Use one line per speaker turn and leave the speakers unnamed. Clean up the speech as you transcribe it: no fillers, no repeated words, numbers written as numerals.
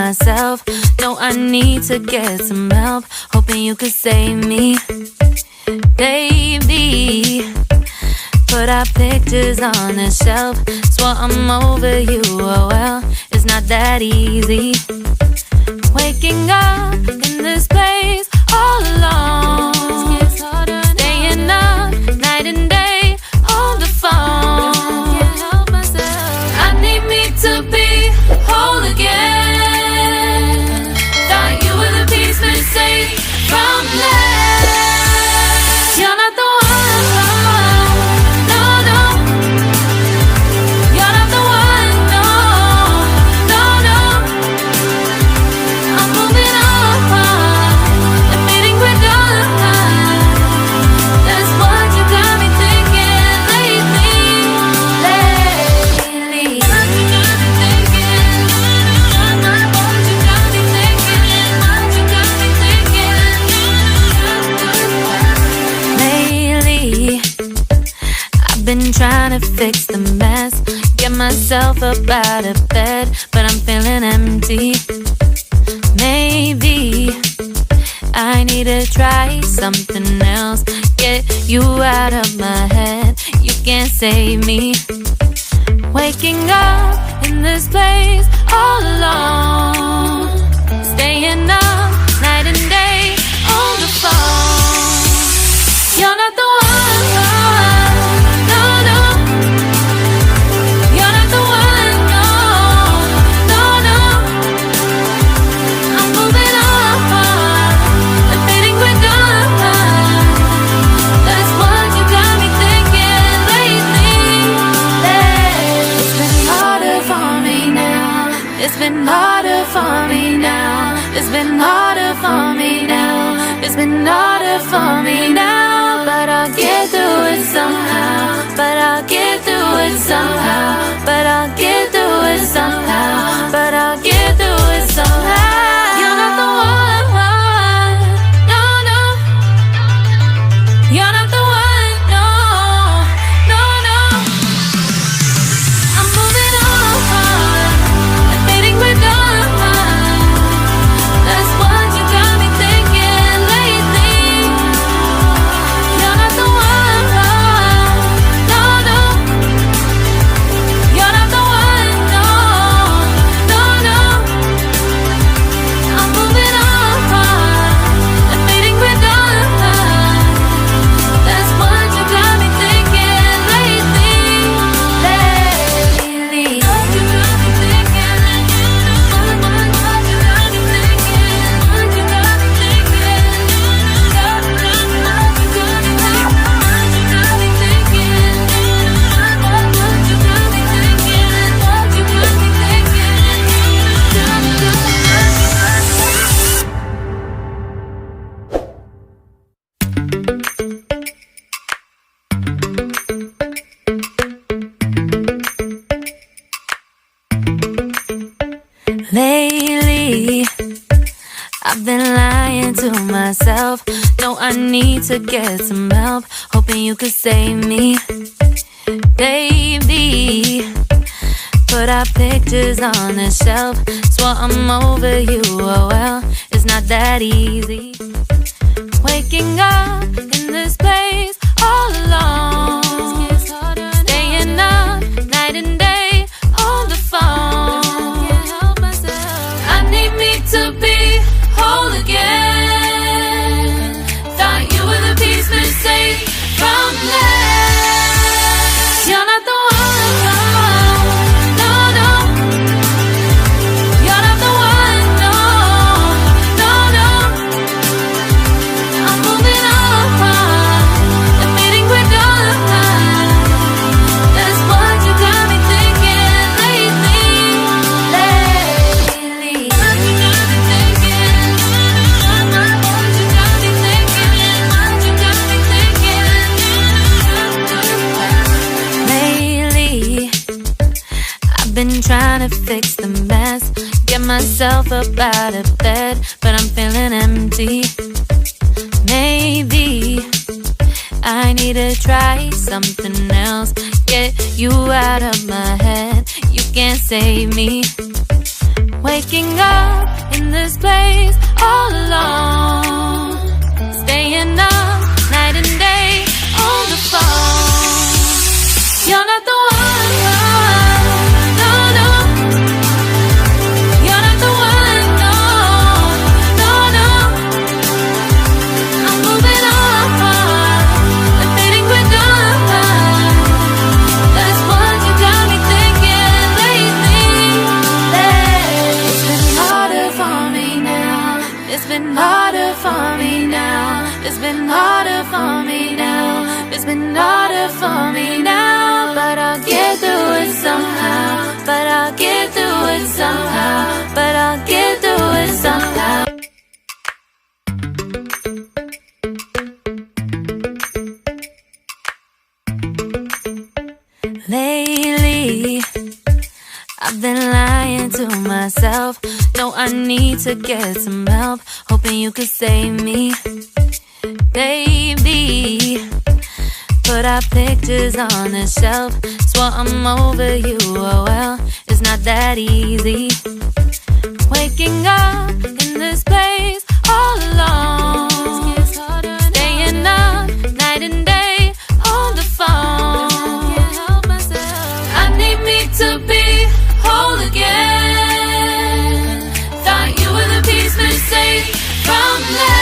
myself. No, I need to get some help. Hoping you could save me, baby. Put our pictures on the shelf. Swore I'm over you, oh well, it's not that easy. Waking up in this place all alone, staying up night and day on the phone. Can't help myself. I need me to be whole again. Thought you were the piece missing from last. You're not the one. Been trying to fix the mess, get myself up out of bed, but I'm feeling empty. Maybe I need to try something else. Get you out of my head, you can't save me. Waking up in this place all alone, staying up night and day on the phone. You're not the one. It's been harder for me now. It's been harder for me now. It's been harder for me now. But I'll get through it somehow. But I'll get through it somehow. But I'll get through it somehow. But I'll get through it somehow. You're not the one. No, no. You're not the one. No, no, no. I'm moving on. Lately, I've been lying to myself. No, I need to get some help. Hoping you could save me, baby. Put our pictures on the shelf. Swore I'm over you, oh well, it's not that easy. Waking up in this place all alone, staying up night and day on the phone. To be whole again. Thought you were the piece missing from last. You're not the one. No, no. You're not the one. No, no, no. I'm moving on, admitting we're done. That's what you got me thinking lately. Been trying to fix the mess, get myself up out of bed, but I'm feeling empty. Maybe I need to try something else. Get you out of my head, you can't save me. Wait Waking up in this place all alone, staying up night and day on the phone. You're not the one, no, no. You're not the one, no, no, no. I'm moving on, the fading quicker. That's what you got me thinking lately. It's been harder for me now. It's been harder for me now. It's been harder for me now. It's been harder for me now. But I'll get through it somehow. But I'll get through it somehow. But I'll get through it somehow. Lately, I've been lying to myself. No, I need to get some help. Hoping you could save me, baby. Put our pictures on the shelf. Swore I'm over you, oh well, it's not that easy. Waking up in this place all alone, staying up night and day on the phone. I need me to be whole again. Thought you were the piece missing from last.